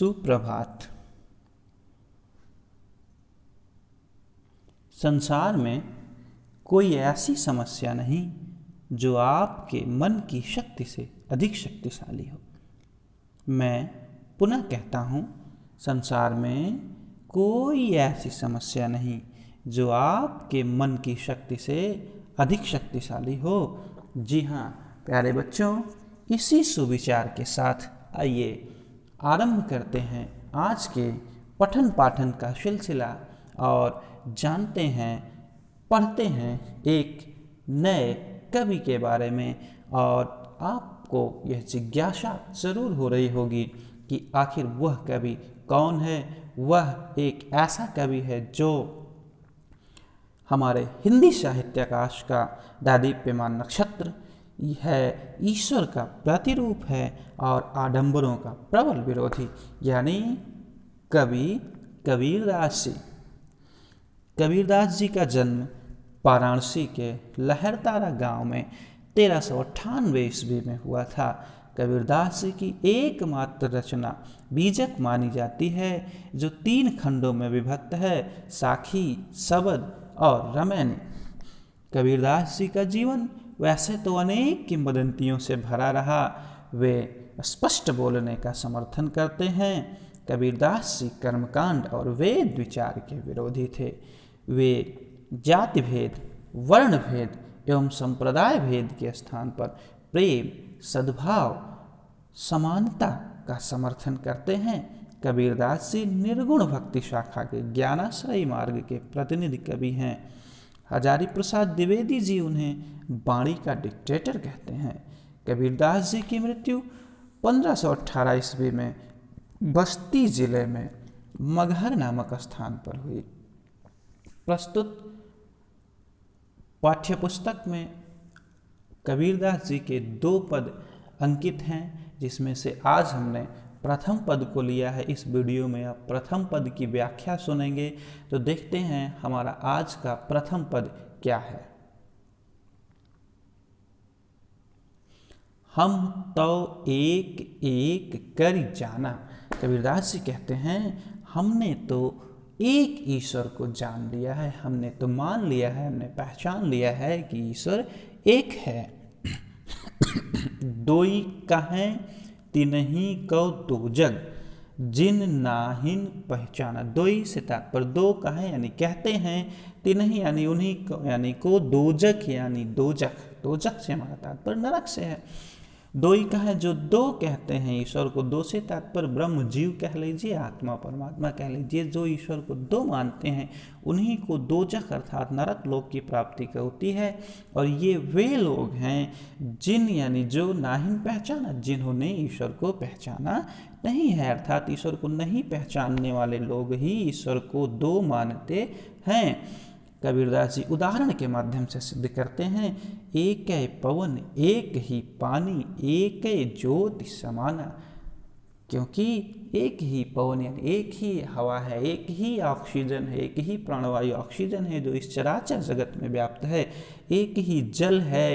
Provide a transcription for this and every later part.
सुप्रभात। संसार में कोई ऐसी समस्या नहीं जो आपके मन की शक्ति से अधिक शक्तिशाली हो। मैं पुनः कहता हूँ, संसार में कोई ऐसी समस्या नहीं जो आपके मन की शक्ति से अधिक शक्तिशाली हो। जी हाँ प्यारे बच्चों, इसी सुविचार के साथ आइए आरंभ करते हैं आज के पठन पाठन का सिलसिला और जानते हैं, पढ़ते हैं एक नए कवि के बारे में। और आपको यह जिज्ञासा ज़रूर हो रही होगी कि आखिर वह कवि कौन है। वह एक ऐसा कवि है जो हमारे हिंदी साहित्याकाश का दादीप्यमान नक्षत्र है, ईश्वर का प्रतिरूप है और आडंबरों का प्रबल विरोधी, यानी कवि कबीरदास जी। कबीरदास जी का जन्म वाराणसी के लहरतारा गांव में 1398 ईस्वी में हुआ था। कबीरदास जी की एकमात्र रचना बीजक मानी जाती है, जो 3 खंडों में विभक्त है, साखी, सबद और रमैनी। कबीरदास जी का जीवन वैसे तो अनेक किंवदंतियों से भरा रहा। वे स्पष्ट बोलने का समर्थन करते हैं। कबीरदास जी कर्मकांड और वेद विचार के विरोधी थे। वे जाति भेद, वर्ण भेद एवं संप्रदाय भेद के स्थान पर प्रेम, सद्भाव, समानता का समर्थन करते हैं। कबीरदास जी निर्गुण भक्ति शाखा के ज्ञानाश्रयी मार्ग के प्रतिनिधि कवि हैं। हजारी प्रसाद द्विवेदी जी उन्हें बाणी का डिक्टेटर कहते हैं। कबीरदास जी की मृत्यु 1518 ईस्वी में बस्ती जिले में मगहर नामक स्थान पर हुई। प्रस्तुत पाठ्यपुस्तक में कबीरदास जी के 2 पद अंकित हैं, जिसमें से आज हमने प्रथम पद को लिया है। इस वीडियो में आप प्रथम पद की व्याख्या सुनेंगे, तो देखते हैं हमारा आज का प्रथम पद क्या है। हम तो एक एक कर जाना। कबीरदास जी कहते हैं, हमने तो एक ईश्वर को जान लिया है, हमने तो मान लिया है, हमने पहचान लिया है कि ईश्वर एक है। दोई कहें तिनहि को दो जग, जिन नाहिन पहचाना। दोई से तात्पर्य दो कहें यानी कहते हैं, तिनहि यानी उन्हीं को, यानी को, दोजक यानी दोजक। दोजक से हमारा तात्पर्य नरक से है। दोई कहें जो दो कहते हैं ईश्वर को, दो से तात्पर्य ब्रह्म जीव कह लीजिए, आत्मा परमात्मा कह लीजिए। जो ईश्वर को दो मानते हैं उन्हीं को दोजक अर्थात नरक लोक की प्राप्ति होती है। और ये वे लोग हैं जिन यानी जो नाहिन पहचाना, जिन्होंने ईश्वर को पहचाना नहीं है, अर्थात ईश्वर को नहीं पहचानने वाले लोग ही ईश्वर को दो मानते हैं। कबीरदास जी उदाहरण के माध्यम से सिद्ध करते हैं, एक पवन एक ही पानी, एक ज्योति समाना। क्योंकि एक ही पवन यानी एक ही हवा है, एक ही ऑक्सीजन है, एक ही प्राणवायु ऑक्सीजन है जो इस चराचर जगत में व्याप्त है। एक ही जल है,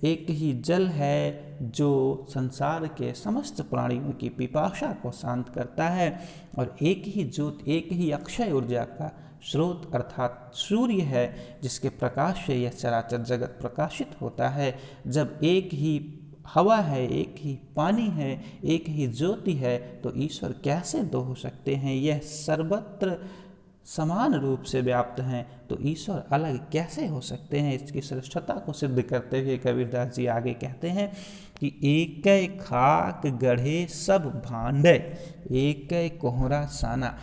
एक ही जल है जो संसार के समस्त प्राणियों की पिपासा को शांत करता है। और एक ही ज्योति, एक ही अक्षय ऊर्जा का स्रोत अर्थात सूर्य है, जिसके प्रकाश से यह चराचर जगत प्रकाशित होता है। जब एक ही हवा है, एक ही पानी है, एक ही ज्योति है, तो ईश्वर कैसे दो हो सकते हैं। यह सर्वत्र समान रूप से व्याप्त हैं, तो ईश्वर अलग कैसे हो सकते हैं। इसकी श्रेष्ठता को सिद्ध करते हुए कबीरदास जी आगे कहते हैं कि एक खाक गढ़े सब भांडे, एक कोहरा साना।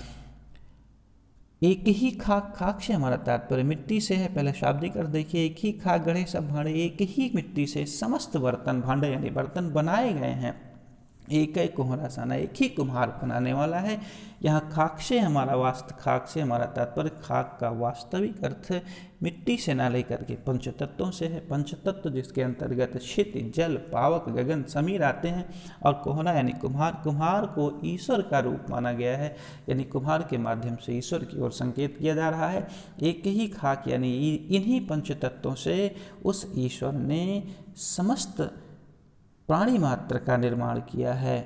एक ही खाक, खाक से हमारा तात्पर्य मिट्टी से है। पहले शाब्दिक अर्थ देखिए, एक ही खाक गढ़े सब भांडे, एक ही मिट्टी से समस्त बर्तन, भांडे यानी बर्तन बनाए गए हैं। एक कोहरा साना, एक ही कुम्हार बनाने वाला है। यहाँ खाक से हमारा खाक से हमारा तात्पर्य खाक का वास्तविक अर्थ मिट्टी से ना लेकर के पंचतत्वों से है। पंचतत्व जिसके अंतर्गत क्षितिज, जल, पावक, गगन, समीर आते हैं। और कोहरा यानी कुम्हार, कुम्हार को ईश्वर का रूप माना गया है, यानी कुम्हार के माध्यम से ईश्वर की ओर संकेत किया जा रहा है। एक ही खाक यानी इन्हीं पंचतत्वों से उस ईश्वर ने समस्त प्राणी मात्र का निर्माण किया है।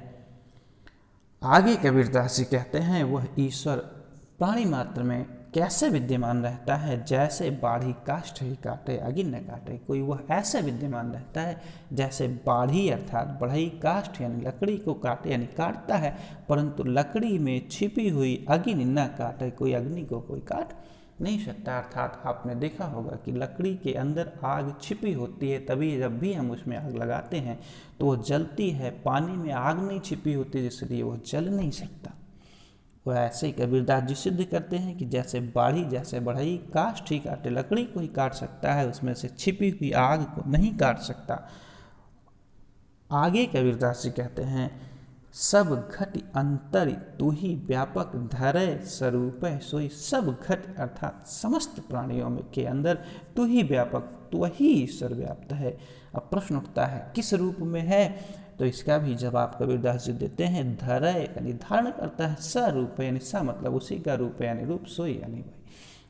आगे कबीरदास जी कहते हैं वह ईश्वर प्राणी मात्र में कैसे विद्यमान रहता है, जैसे बाढ़ी काष्ठ ही काटे अगिन न काटे। कोई वह ऐसे विद्यमान रहता है जैसे बाढ़ी अर्थात बढ़ई काष्ठ यानी लकड़ी को काटे यानी काटता है, परंतु लकड़ी में छिपी हुई अग्नि न काटे। कोई अग्नि को कोई काट नहीं सकता। अर्थात आपने देखा होगा कि लकड़ी के अंदर आग छिपी होती है, तभी जब भी हम उसमें आग लगाते हैं तो वो जलती है। पानी में आग नहीं छिपी होती, इसलिए वो जल नहीं सकता। वह ऐसे ही कबीरदास जी सिद्ध करते हैं कि जैसे बाढ़ी जैसे बढ़ई काष्ठ ही काटे, लकड़ी को ही काट सकता है, उसमें से छिपी हुई आग को नहीं काट सकता। आगे कबीरदास जी कहते हैं सब घट अंतर तू ही व्यापक धरे स्वरूप सोई। सब घट अर्थात समस्त प्राणियों में के अंदर तू ही व्यापक, तू ही ईश्वर व्याप्त है। अब प्रश्न उठता है किस रूप में है, तो इसका भी जवाब कबीरदास जी देते हैं धरे यानी धारण करता है, स्वरूप यानी सा मतलब उसी का रूप है यानी रूप, सोई यानी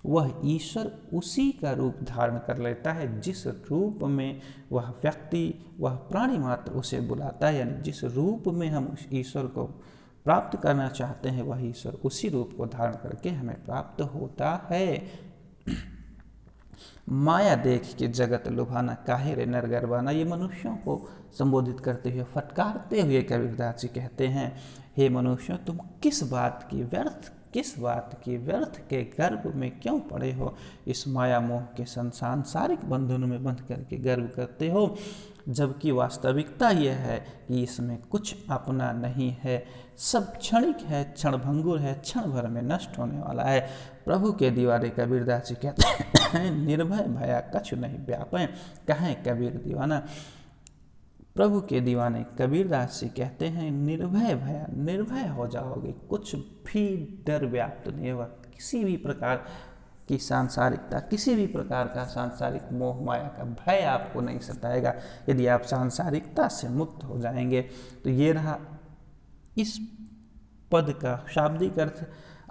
वह ईश्वर उसी का रूप धारण कर लेता है जिस रूप में वह व्यक्ति वह प्राणी मात्र उसे बुलाता है। यानी जिस रूप में हम उस ईश्वर को प्राप्त करना चाहते हैं वह ईश्वर उसी रूप को धारण करके हमें प्राप्त होता है। माया देख के जगत लुभाना काहे रे नर गरबाना। ये मनुष्यों को संबोधित करते हुए फटकारते हुए कबीरदास जी कहते हैं हे मनुष्यों तुम किस बात की व्यर्थ के गर्भ में क्यों पड़े हो। इस माया मोह के सांसारिक बंधनों में बंध करके गर्व करते हो, जबकि वास्तविकता यह है कि इसमें कुछ अपना नहीं है, सब क्षणिक है, क्षणभंगुर है, क्षण भर में नष्ट होने वाला है। प्रभु के दीवाने कबीरदास जी कहते हैं निर्भय भया कछु नहीं व्यापे कहें कबीर दीवाना। प्रभु के दीवाने कबीरदास जी कहते हैं निर्भय भया, निर्भय हो जाओगे, कुछ भी डर व्याप्त नहीं होगा, किसी भी प्रकार की सांसारिकता, किसी भी प्रकार का सांसारिक मोह माया का भय आपको नहीं सताएगा यदि आप सांसारिकता से मुक्त हो जाएंगे। तो ये रहा इस पद का शाब्दिक अर्थ।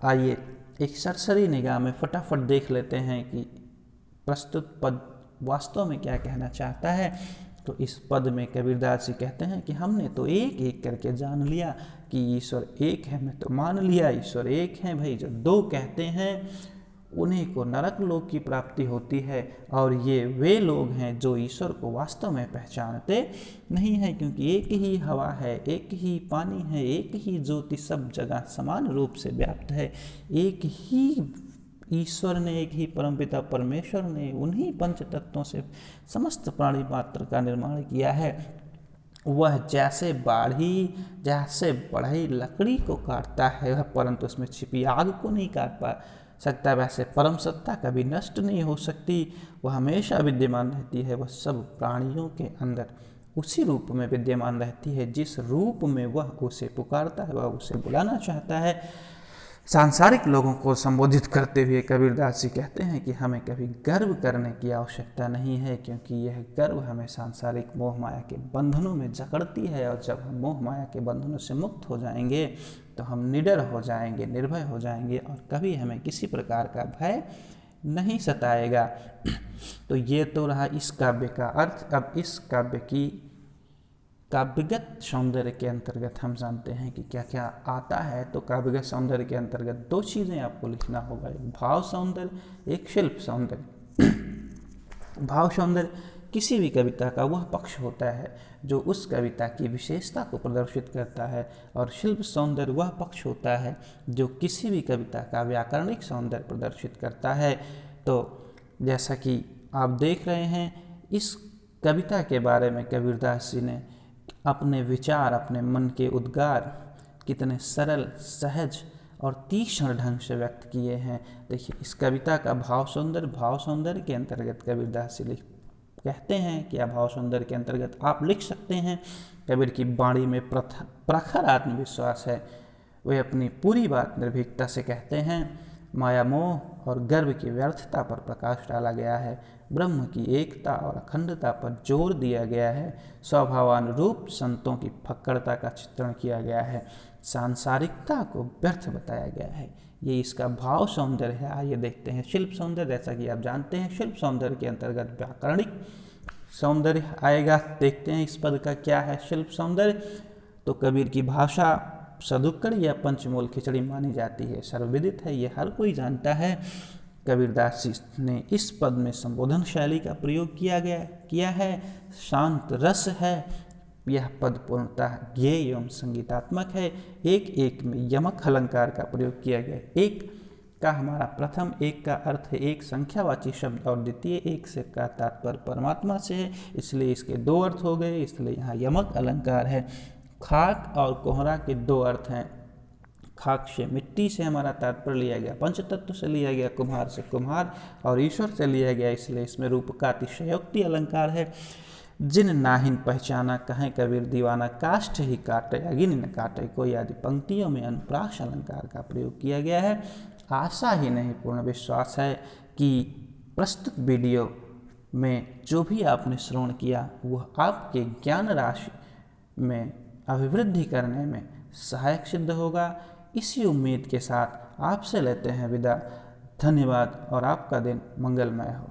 आइए एक सरसरी निगाह में फटाफट देख लेते हैं कि प्रस्तुत पद वास्तव में क्या कहना चाहता है। तो इस पद में कबीरदास जी कहते हैं कि हमने तो एक एक करके जान लिया कि ईश्वर एक है, मैं तो मान लिया ईश्वर एक है भाई। जो दो कहते हैं उन्हीं को नरक लोक की प्राप्ति होती है, और ये वे लोग हैं जो ईश्वर को वास्तव में पहचानते नहीं हैं, क्योंकि एक ही हवा है, एक ही पानी है, एक ही ज्योति सब जगह समान रूप से व्याप्त है। एक ही ईश्वर ने, एक ही परमपिता परमेश्वर ने उन्हीं पंच तत्वों से समस्त प्राणी मात्र का निर्माण किया है। वह जैसे बाढ़ी जैसे बढ़ई लकड़ी को काटता है परंतु उसमें छिपी आग को नहीं काट पा सकता, वैसे परम सत्ता कभी नष्ट नहीं हो सकती, वह हमेशा विद्यमान रहती है। वह सब प्राणियों के अंदर उसी रूप में विद्यमान रहती है जिस रूप में वह उसे पुकारता है, वह उसे बुलाना चाहता है। सांसारिक लोगों को संबोधित करते हुए कबीरदास जी कहते हैं कि हमें कभी गर्व करने की आवश्यकता नहीं है, क्योंकि यह गर्व हमें सांसारिक मोह माया के बंधनों में जकड़ती है, और जब हम मोह माया के बंधनों से मुक्त हो जाएंगे तो हम निडर हो जाएंगे, निर्भय हो जाएंगे, और कभी हमें किसी प्रकार का भय नहीं सताएगा। तो ये तो रहा इस काव्य का अर्थ। अब इस काव्य की काव्यगत सौंदर्य के अंतर्गत हम जानते हैं कि क्या क्या आता है। तो काव्यगत सौंदर्य के अंतर्गत दो चीज़ें आपको लिखना होगा, एक भाव सौंदर्य, एक शिल्प सौंदर्य। भाव सौंदर्य किसी भी कविता का वह पक्ष होता है जो उस कविता की विशेषता को प्रदर्शित करता है, और शिल्प सौंदर्य वह पक्ष होता है जो किसी भी कविता का व्याकरणिक सौंदर्य प्रदर्शित करता है। तो जैसा कि आप देख रहे हैं इस कविता के बारे में कबीरदास जी ने अपने विचार, अपने मन के उद्गार कितने सरल, सहज और तीक्ष्ण ढंग से व्यक्त किए हैं। देखिए इस कविता का भाव सौंदर्य के अंतर्गत कबीरदास जी कहते हैं कि भाव सौंदर्य के अंतर्गत आप लिख सकते हैं। कबीर की वाणी में प्रखर आत्मविश्वास है, वे अपनी पूरी बात निर्भीकता से कहते हैं। माया मोह और गर्व की व्यर्थता पर प्रकाश डाला गया है, ब्रह्म की एकता और अखंडता पर जोर दिया गया है, स्वभावानुरूप संतों की फक्कड़ता का चित्रण किया गया है, सांसारिकता को व्यर्थ बताया गया है। ये इसका भाव सौंदर्य है। आइए देखते हैं शिल्प सौंदर्य। जैसा कि आप जानते हैं शिल्प सौंदर्य के अंतर्गत व्याकरणिक सौंदर्य आएगा। देखते हैं इस पद का क्या है शिल्प सौंदर्य। तो कबीर की भाषा सदुक्कड़ या पंचमूल खिचड़ी मानी जाती है। सर्वविदित है, ये हर कोई जानता है। कबीरदास जी ने इस पद में संबोधन शैली का प्रयोग किया है, शांत रस है। यह पद पूर्णतः ज्ञेय एवं संगीतात्मक है। एक एक में यमक अलंकार का प्रयोग किया गया। एक का हमारा प्रथम एक का अर्थ है एक संख्यावाची शब्द और द्वितीय एक से का तात्पर्य परमात्मा से है, इसलिए इसके दो अर्थ हो गए, इसलिए यहाँ यमक अलंकार है। खाक और कोहरा के दो अर्थ हैं। खाक से मिट्टी से हमारा तात्पर्य लिया गया, पंचतत्व से लिया गया, कुम्हार से कुम्हार और ईश्वर से लिया गया, इसलिए इसमें रूपकातिशयोक्ति अलंकार है। जिन नाहिन पहचाना कहें कबीर दीवाना, काष्ठ ही काटे अगिन न काटे कोई, आदि पंक्तियों में अनुप्रास अलंकार का प्रयोग किया गया है। आशा ही नहीं पूर्ण विश्वास है कि प्रस्तुत वीडियो में जो भी आपने श्रवण किया वह आपके ज्ञान राशि में अभिवृद्धि करने में सहायक सिद्ध होगा। इसी उम्मीद के साथ आपसे लेते हैं विदा। धन्यवाद और आपका दिन मंगलमय हो।